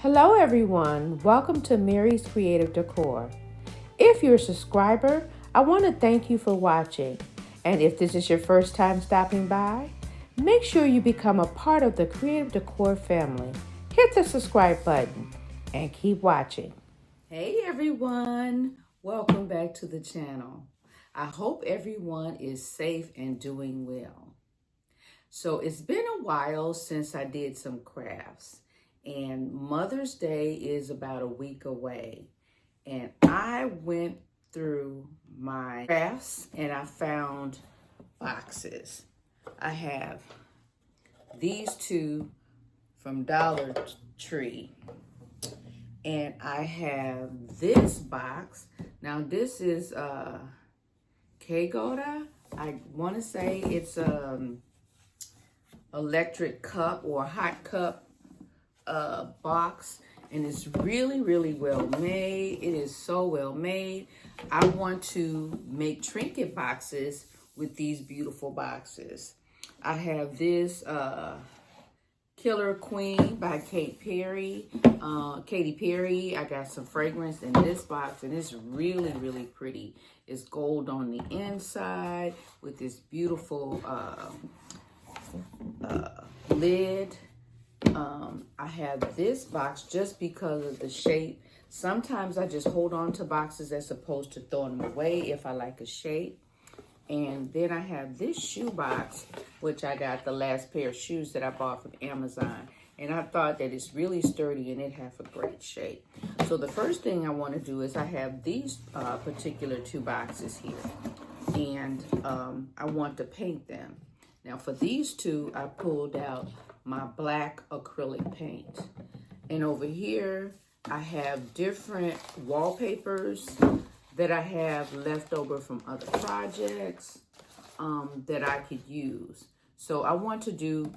Hello everyone, welcome to Mary's Creative Decor. If you're a subscriber, I want to thank you for watching. And if this is your first time stopping by, make sure you become a part of the Creative Decor family. Hit the subscribe button and keep watching. Hey everyone, welcome back to the channel. I hope everyone is safe and doing well. So it's been a while since I did some crafts, and Mother's Day is about a week away. And I went through my crafts and I found boxes. I have these two from Dollar Tree. And I have this box. Now this is K-Goda. I want to say it's electric cup or hot cup box, and it's really well made. It is so well made. I want to make trinket boxes with these beautiful boxes. I have this Killer Queen by Katy Perry. I got some fragrance in this box, and it's really pretty. It's gold on the inside with this beautiful lid. I have this box just because of the shape. Sometimes I just hold on to boxes as opposed to throwing them away if I like a shape. And then I have this shoe box, which I got the last pair of shoes that I bought from Amazon. And I thought that it's really sturdy and it has a great shape. So the first thing I want to do is I have these particular two boxes here. And I want to paint them. Now for these two, I pulled out my black acrylic paint. And over here, I have different wallpapers that I have left over from other projects that I could use. So I want to do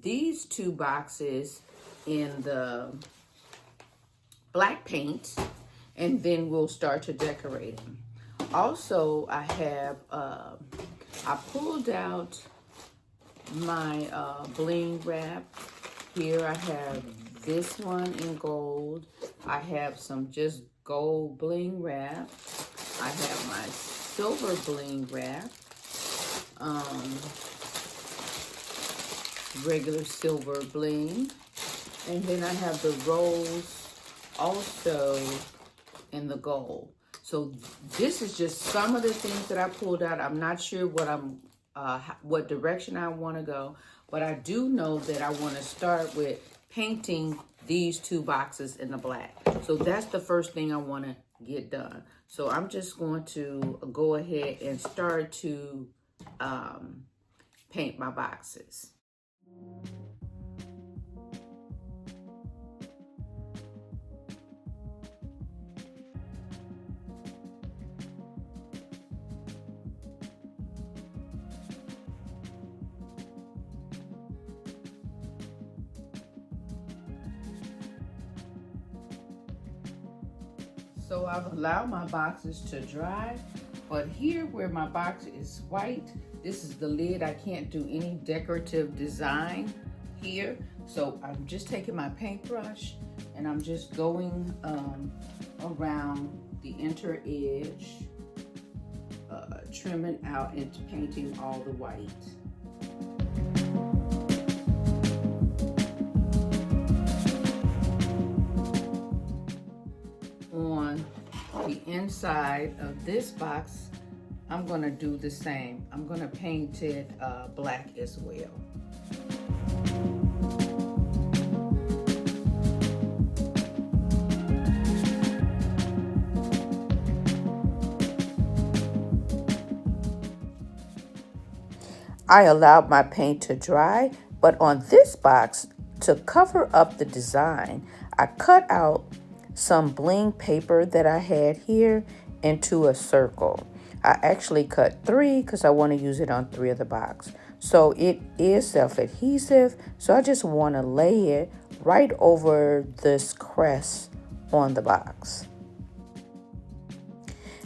these two boxes in the black paint, and then we'll start to decorate them. Also, I have, I pulled out my bling wrap. Here I have this one in gold. I have some just gold bling wrap. I have my silver bling wrap, regular silver bling, and then I have the rose also in the gold. So this is just some of the things that I pulled out. I'm not sure what direction I want to go, but I do know that I want to start with painting these two boxes in the black. So that's the first thing I want to get done. So I'm just going to go ahead and start to paint my boxes. So I've allowed my boxes to dry, but here where my box is white, this is the lid. I can't do any decorative design here. So I'm just taking my paintbrush and I'm just going around the inner edge, trimming out and painting all the white. On the inside of this box, I'm going to do the same. I'm going to paint it black as well. I allowed my paint to dry, but on this box, to cover up the design, I cut out some bling paper that I had here into a circle. I actually cut 3 because I want to use it on 3 of the box. So it is self-adhesive, so I just want to lay it right over this crest on the box.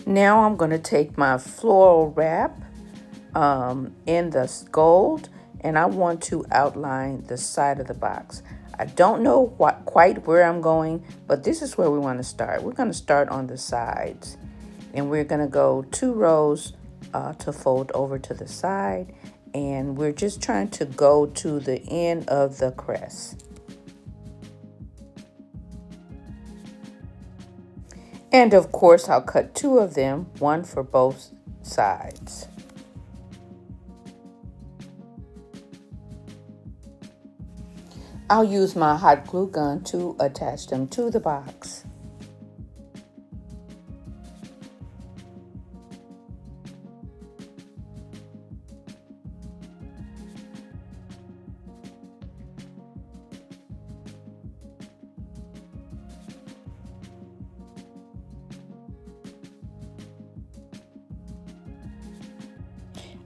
Now I'm going to take my floral wrap in the gold, and I want to outline the side of the box. I don't know quite where I'm going, but this is where we want to start. We're going to start on the sides, and we're going to go 2 rows to fold over to the side, and we're just trying to go to the end of the crest. And of course, I'll cut 2 of them, one for both sides. I'll use my hot glue gun to attach them to the box.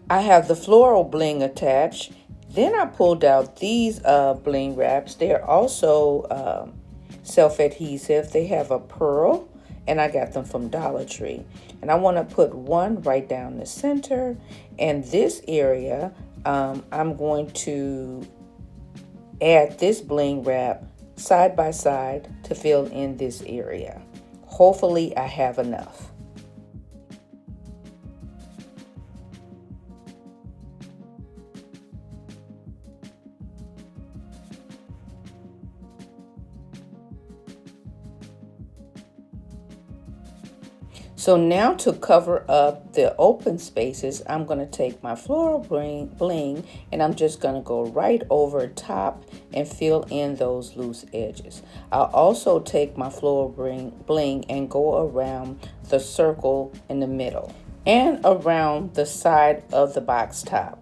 I have the floral bling attached. Then I pulled out these bling wraps. They're also self-adhesive. They have a pearl, and I got them from Dollar Tree. And I want to put one right down the center. And this area, I'm going to add this bling wrap side by side to fill in this area. Hopefully I have enough. So now to cover up the open spaces, I'm going to take my floral bling and I'm just going to go right over top and fill in those loose edges. I'll also take my floral bling and go around the circle in the middle and around the side of the box top.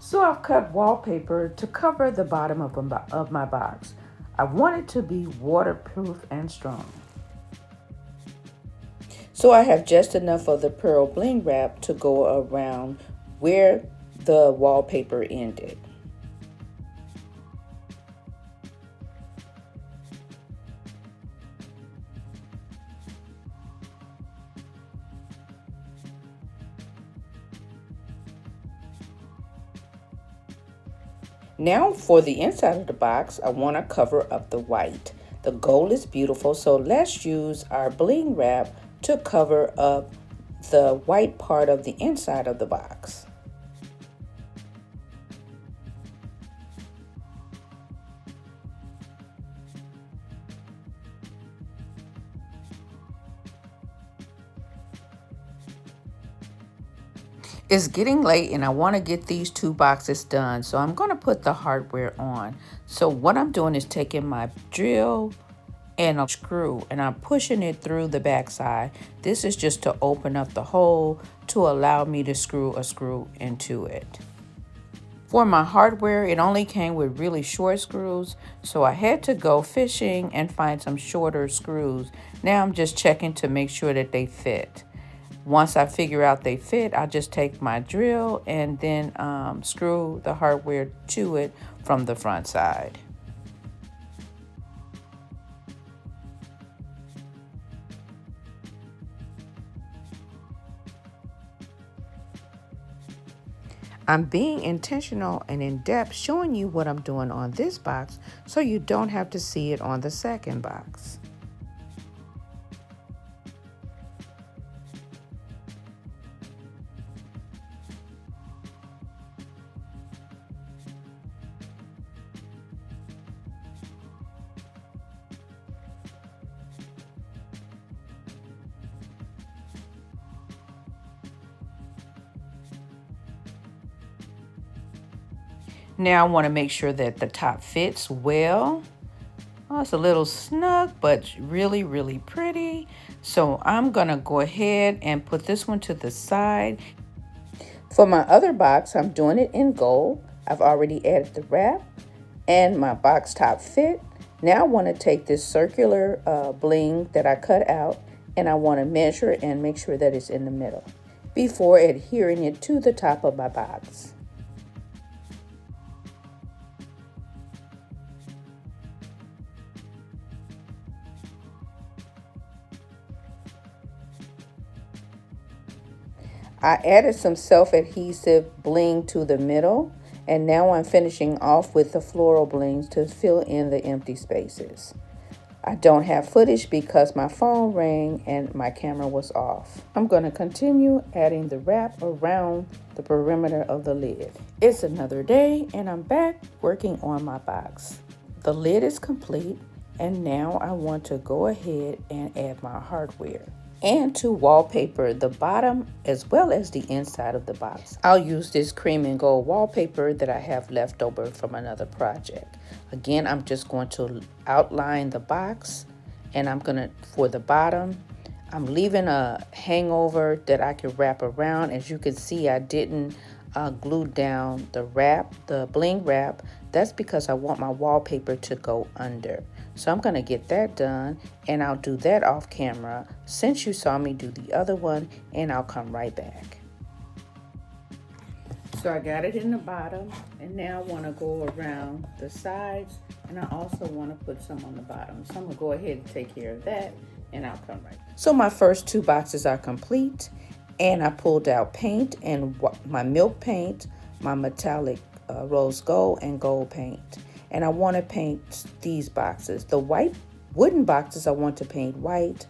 So I've cut wallpaper to cover the bottom of my box. I want it to be waterproof and strong. So I have just enough of the pearl bling wrap to go around where the wallpaper ended. Now for the inside of the box, I want to cover up the white. The gold is beautiful, so let's use our bling wrap to cover up the white part of the inside of the box. It's getting late and I want to get these 2 boxes done, so I'm going to put the hardware on. So what I'm doing is taking my drill and a screw and I'm pushing it through the back side. This is just to open up the hole to allow me to screw a screw into it. For my hardware, it only came with really short screws, so I had to go fishing and find some shorter screws. Now I'm just checking to make sure that they fit. Once I figure out they fit, I'll just take my drill and then screw the hardware to it from the front side. I'm being intentional and in depth showing you what I'm doing on this box so you don't have to see it on the second box. Now I want to make sure that the top fits well. Oh, it's a little snug, but really, really pretty. So I'm going to go ahead and put this one to the side. For my other box, I'm doing it in gold. I've already added the wrap and my box top fit. Now I want to take this circular bling that I cut out and I want to measure it and make sure that it's in the middle before adhering it to the top of my box. I added some self-adhesive bling to the middle, and now I'm finishing off with the floral blings to fill in the empty spaces. I don't have footage because my phone rang and my camera was off. I'm going to continue adding the wrap around the perimeter of the lid. It's another day and I'm back working on my box. The lid is complete, and now I want to go ahead and add my hardware and to wallpaper the bottom as well as the inside of the box. I'll use this cream and gold wallpaper that I have left over from another project. Again, I'm just going to outline the box, and for the bottom, I'm leaving a hangover that I can wrap around. As you can see, I didn't glue down the bling wrap. That's because I want my wallpaper to go under. So I'm gonna get that done, and I'll do that off camera since you saw me do the other one, and I'll come right back. So I got it in the bottom, and now I wanna go around the sides, and I also wanna put some on the bottom. So I'm gonna go ahead and take care of that, and I'll come right back. So my first two boxes are complete, and I pulled out paint and my milk paint, my metallic rose gold and gold paint. And I want to paint these boxes. The white wooden boxes I want to paint white.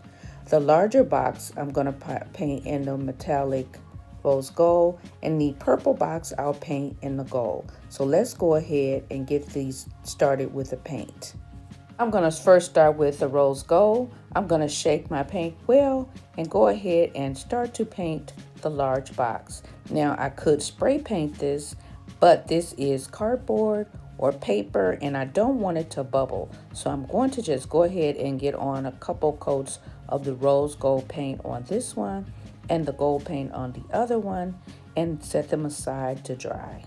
The larger box I'm going to paint in the metallic rose gold, and the purple box I'll paint in the gold. So let's go ahead and get these started with the paint. I'm going to first start with the rose gold. I'm going to shake my paint well and go ahead and start to paint the large box. Now I could spray paint this, but this is cardboard or paper and I don't want it to bubble. So I'm going to just go ahead and get on a couple coats of the rose gold paint on this one and the gold paint on the other one and set them aside to dry.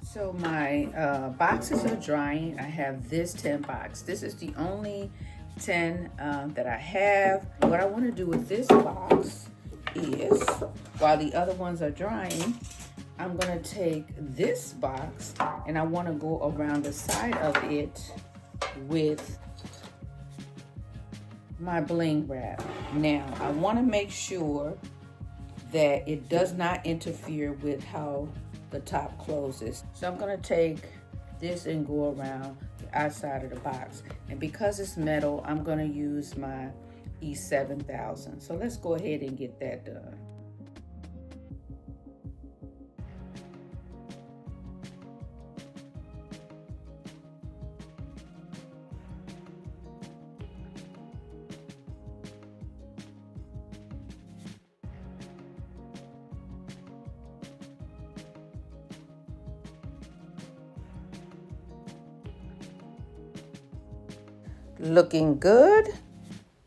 So my boxes are drying. I have this 10 box. This is the only 10 that I have. What I want to do with this box is, while the other ones are drying, I'm going to take this box and I want to go around the side of it with my bling wrap. Now, I want to make sure that it does not interfere with how the top closes. So I'm going to take this and go around the outside of the box. And because it's metal, I'm going to use my E7000. So let's go ahead and get that done. Looking good.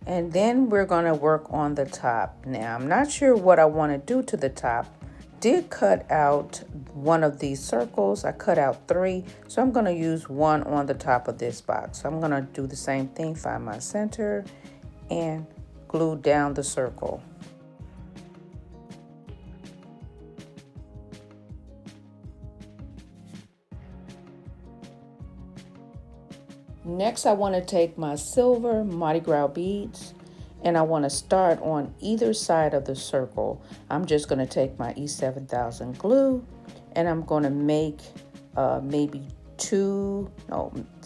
And then we're going to work on the top. Now, I'm not sure what I want to do to the top. Did cut out one of these circles. I cut out 3, so I'm going to use one on the top of this box. So I'm going to do the same thing, find my center and glue down the circle. Next, I want to take my silver Mardi Gras beads and I want to start on either side of the circle. I'm just going to take my E7000 glue and I'm going to make maybe 4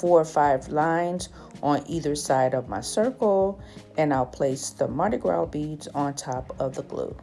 or 5 lines on either side of my circle, and I'll place the Mardi Gras beads on top of the glue.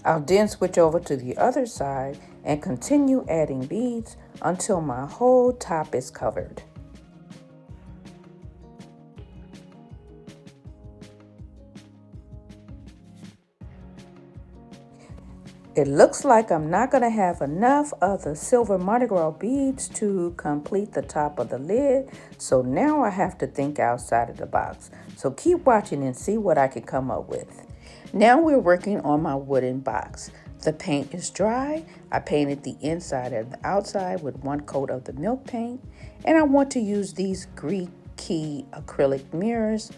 I'll then switch over to the other side and continue adding beads until my whole top is covered. It looks like I'm not going to have enough of the silver Mardi Gras beads to complete the top of the lid, so now I have to think outside of the box. So keep watching and see what I can come up with. Now we're working on my wooden box. the paint is dry, I painted the inside and the outside with one coat of the milk paint, and I want to use these Greek key acrylic mirrors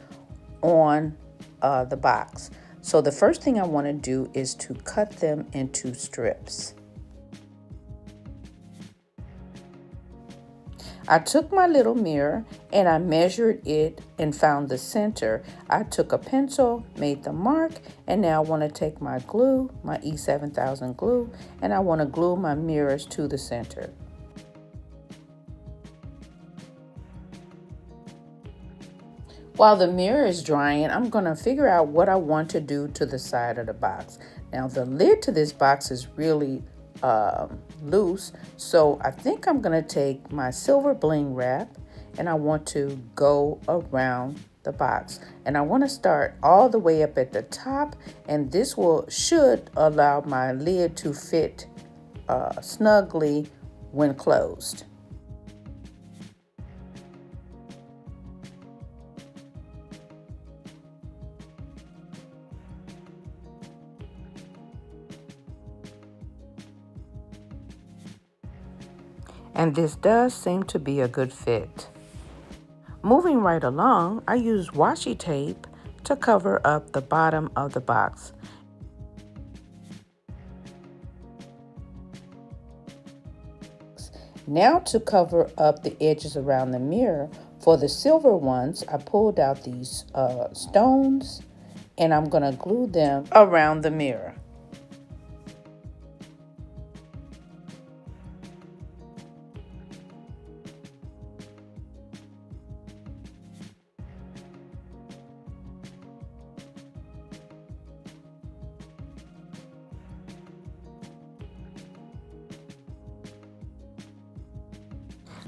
on the box. So the first thing I want to do is to cut them into strips. I took my little mirror and I measured it and found the center. I took a pencil, made the mark, and now I want to take my glue, my E7000 glue, and I want to glue my mirrors to the center. While the mirror is drying, I'm going to figure out what I want to do to the side of the box. Now the lid to this box is really loose, so I think I'm going to take my silver bling wrap and I want to go around the box, and I want to start all the way up at the top, and this should allow my lid to fit snugly when closed. And this does seem to be a good fit. Moving right along, I use washi tape to cover up the bottom of the box. Now to cover up the edges around the mirror, for the silver ones, I pulled out these stones and I'm going to glue them around the mirror.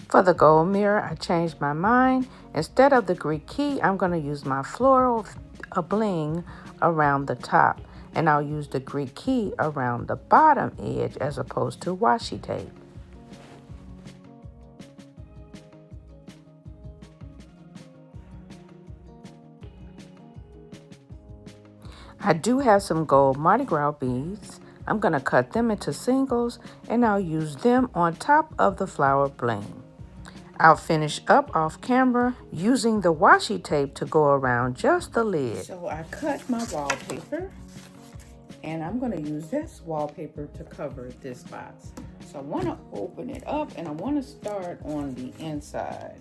For the gold mirror, I changed my mind. Instead of the Greek key, I'm going to use my floral bling around the top. And I'll use the Greek key around the bottom edge as opposed to washi tape. I do have some gold Mardi Gras beads. I'm going to cut them into singles and I'll use them on top of the flower bling. I'll finish up off camera using the washi tape to go around just the lid. So I cut my wallpaper and I'm going to use this wallpaper to cover this box. So I want to open it up and I want to start on the inside.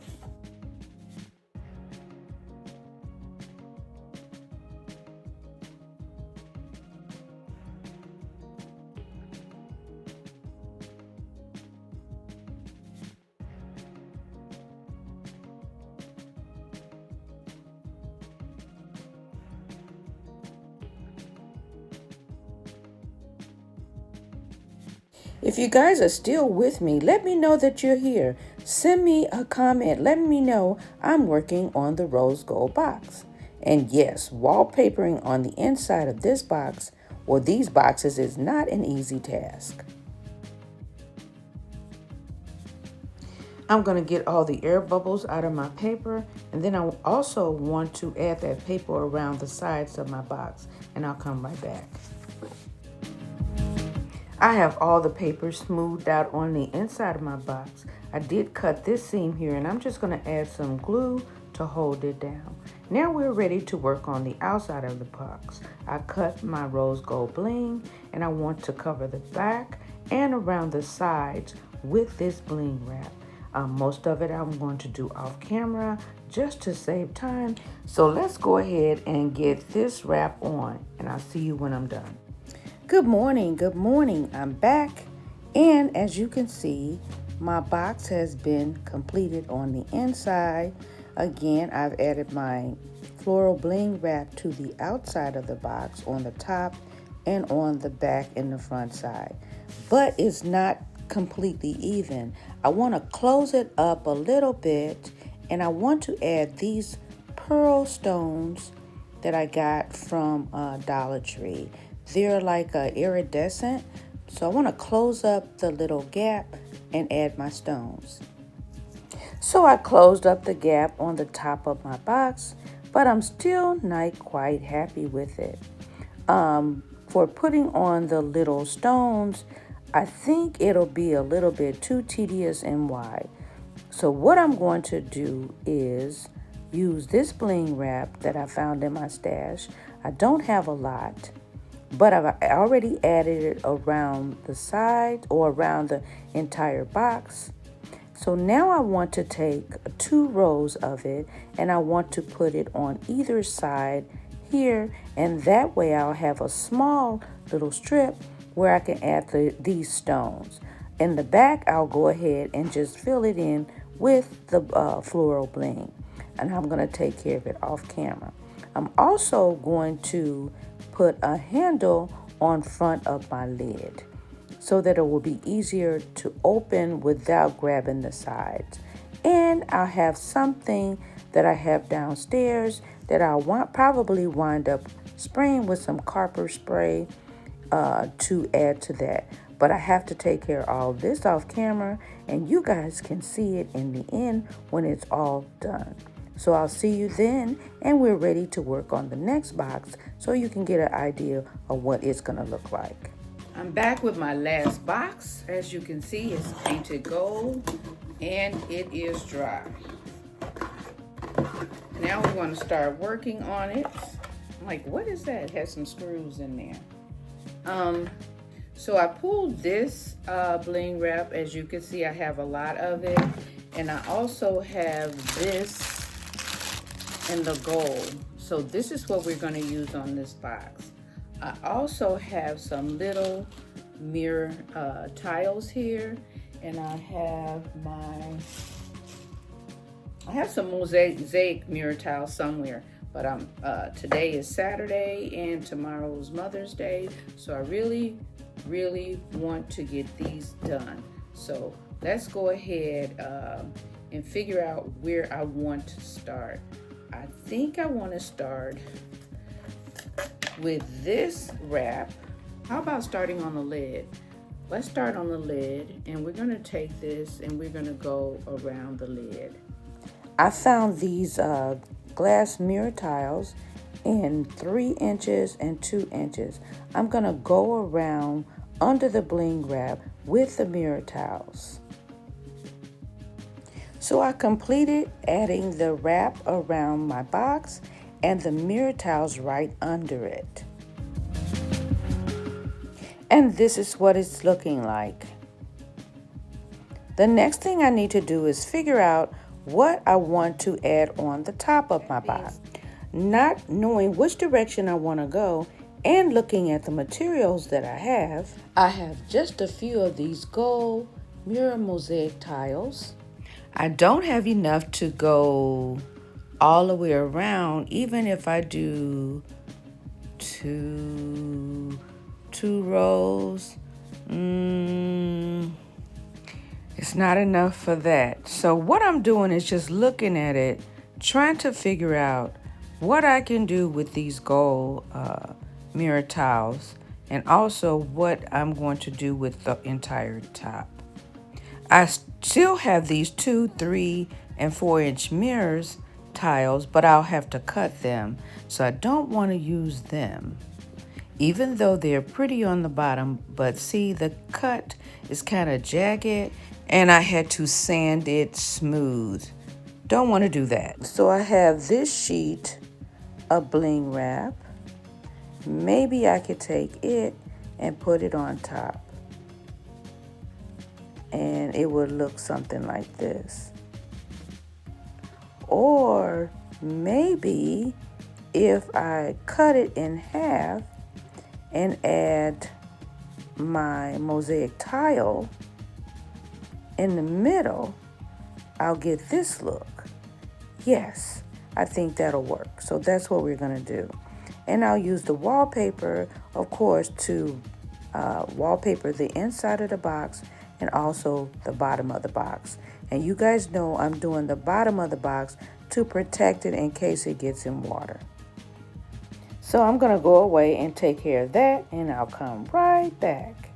If you guys are still with me, let me know that you're here. Send me a comment. Let me know I'm working on the rose gold box. And yes, wallpapering on the inside of this box or these boxes is not an easy task. I'm going to get all the air bubbles out of my paper, and then I also want to add that paper around the sides of my box, and I'll come right back. I have all the paper smoothed out on the inside of my box. I did cut this seam here and I'm just going to add some glue to hold it down. Now we're ready to work on the outside of the box. I cut my rose gold bling and I want to cover the back and around the sides with this bling wrap. Most of it I'm going to do off camera just to save time. So let's go ahead and get this wrap on and I'll see you when I'm done. Good morning, I'm back, and as you can see, my box has been completed on the inside. Again, I've added my floral bling wrap to the outside of the box on the top and on the back and the front side, but it's not completely even. I want to close it up a little bit, and I want to add these pearl stones that I got from Dollar Tree. They're like iridescent, so I want to close up the little gap and add my stones. So I closed up the gap on the top of my box, but I'm still not quite happy with it. for putting on the little stones, I think it'll be a little bit too tedious and wide. So what I'm going to do is use this bling wrap that I found in my stash. I don't have a lot, but I've already added it around the side or around the entire box. So now I want to take 2 rows of it and I want to put it on either side here, and that way I'll have a small little strip where I can add these stones. In the back, I'll go ahead and just fill it in with the floral bling, and I'm going to take care of it off camera. I'm also going to put a handle on front of my lid so that it will be easier to open without grabbing the sides. And I'll have something that I have downstairs that I'll probably wind up spraying with some carper spray to add to that. But I have to take care of all this off camera, and you guys can see it in the end when it's all done. So I'll see you then, and we're ready to work on the next box so you can get an idea of what it's going to look like. I'm back with my last box. As you can see, it's painted gold and it is dry. Now we want to start working on it. I'm like, what is that? It has some screws in there. So I pulled this bling wrap. As you can see, I have a lot of it. And I also have this in the gold. So this is what we're going to use on this box. I also have some little mirror tiles here, and I have some mosaic mirror tiles somewhere, but today is Saturday and tomorrow's Mother's Day, so I really want to get these done. So let's go ahead and figure out where I want to start. I think I want to start with this wrap. How about starting on the lid? Let's start on the lid, and we're going to take this and we're going to go around the lid. I found these glass mirror tiles in 3 inches and 2 inches. I'm going to go around under the bling wrap with the mirror tiles. So I completed adding the wrap around my box and the mirror tiles right under it. And this is what it's looking like. The next thing I need to do is figure out what I want to add on the top of my box. Not knowing which direction I want to go and looking at the materials that I have just a few of these gold mirror mosaic tiles. I don't have enough to go all the way around, even if I do two rows. It's not enough for that. So what I'm doing is just looking at it, trying to figure out what I can do with these gold mirror tiles, and also what I'm going to do with the entire top. I still have these 2, 3, and 4-inch mirrors tiles, but I'll have to cut them, so I don't want to use them. Even though they're pretty on the bottom, but see, the cut is kind of jagged and I had to sand it smooth. Don't want to do that. So I have this sheet of bling wrap. Maybe I could take it and put it on top, and it would look something like this. Or maybe if I cut it in half and add my mosaic tile in the middle, I'll get this look. Yes, I think that'll work. So that's what we're gonna do. And I'll use the wallpaper, of course, to wallpaper the inside of the box and also the bottom of the box. And you guys know I'm doing the bottom of the box to protect it in case it gets in water. So I'm gonna go away and take care of that, and I'll come right back.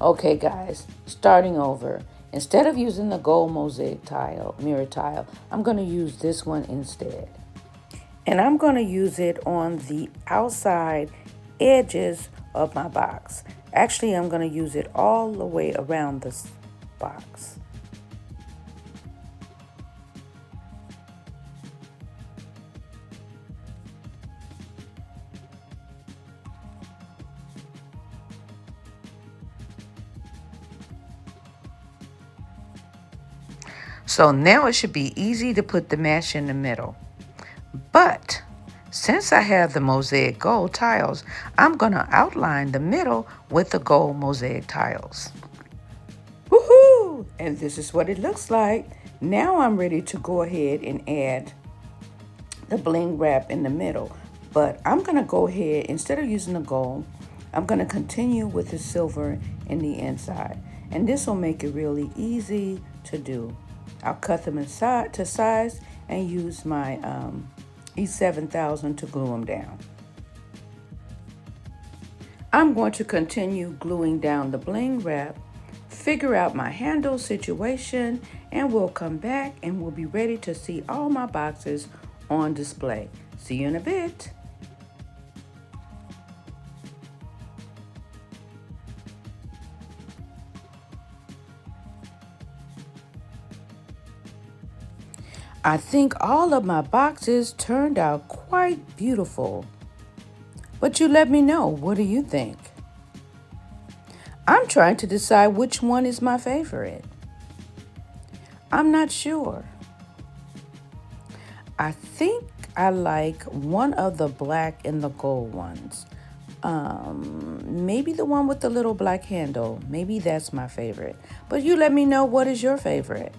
Okay guys, starting over. Instead of using the gold mosaic tile, mirror tile, I'm gonna use this one instead. And I'm gonna use it on the outside edges of my box. Actually, I'm going to use it all the way around this box. So now it should be easy to put the mesh in the middle. But since I have the mosaic gold tiles, I'm going to outline the middle with the gold mosaic tiles. Woohoo! And this is what it looks like. Now I'm ready to go ahead and add the bling wrap in the middle. But I'm going to go ahead, instead of using the gold, I'm going to continue with the silver in the inside. And this will make it really easy to do. I'll cut them to size and use my E7000 to glue them down. I'm going to continue gluing down the bling wrap, figure out my handle situation, and we'll come back and we'll be ready to see all my boxes on display. See you in a bit. I think all of my boxes turned out quite beautiful. But you let me know, what do you think? I'm trying to decide which one is my favorite. I'm not sure. I think I like one of the black and the gold ones. Maybe the one with the little black handle. Maybe that's my favorite. But you let me know, what is your favorite?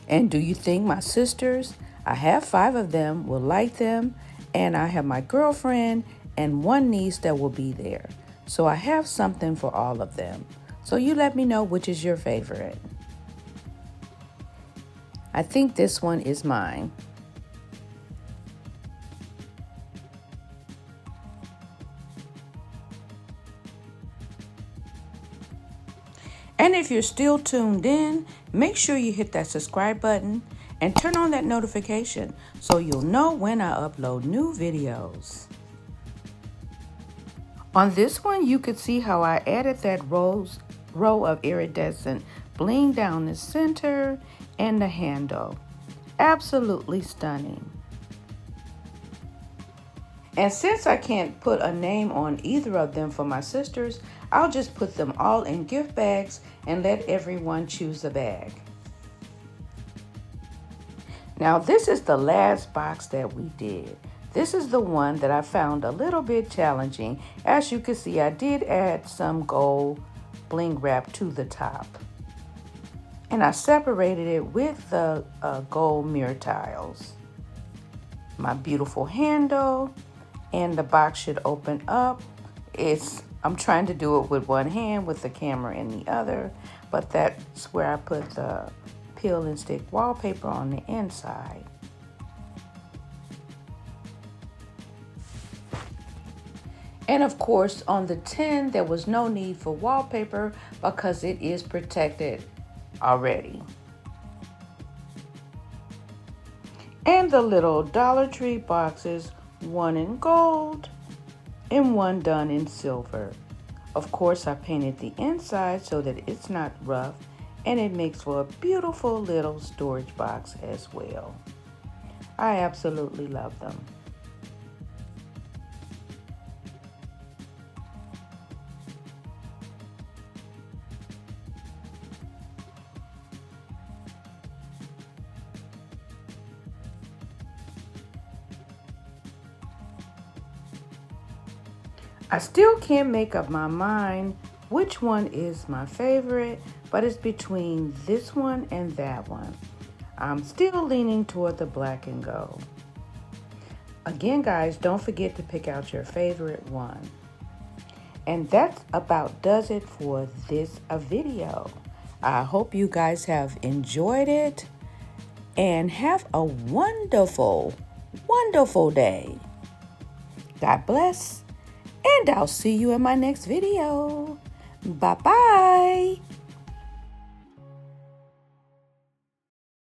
And do you think my sisters, I have 5 of them, will like them? And I have my girlfriend and one niece that will be there. So I have something for all of them. So you let me know which is your favorite. I think this one is mine. And if you're still tuned in, make sure you hit that subscribe button and turn on that notification so you'll know when I upload new videos. On this one, you could see how I added that row of iridescent bling down the center and the handle. Absolutely stunning. And since I can't put a name on either of them for my sisters, I'll just put them all in gift bags and let everyone choose a bag. Now this is the last box that we did. This is the one that I found a little bit challenging. As you can see, I did add some gold bling wrap to the top. And I separated it with the gold mirror tiles. My beautiful handle, and the box should open up. I'm trying to do it with one hand with the camera in the other, but that's where I put the peel and stick wallpaper on the inside. And of course, on the tin, there was no need for wallpaper because it is protected already. And the little Dollar Tree boxes, one in gold and one done in silver. Of course, I painted the inside so that it's not rough, and it makes for a beautiful little storage box as well. I absolutely love them. I still can't make up my mind which one is my favorite, but it's between this one and that one. I'm still leaning toward the black and gold. Again, guys, don't forget to pick out your favorite one. And that about does it for this video. I hope you guys have enjoyed it and have a wonderful, wonderful day. God bless. And I'll see you in my next video. Bye-bye.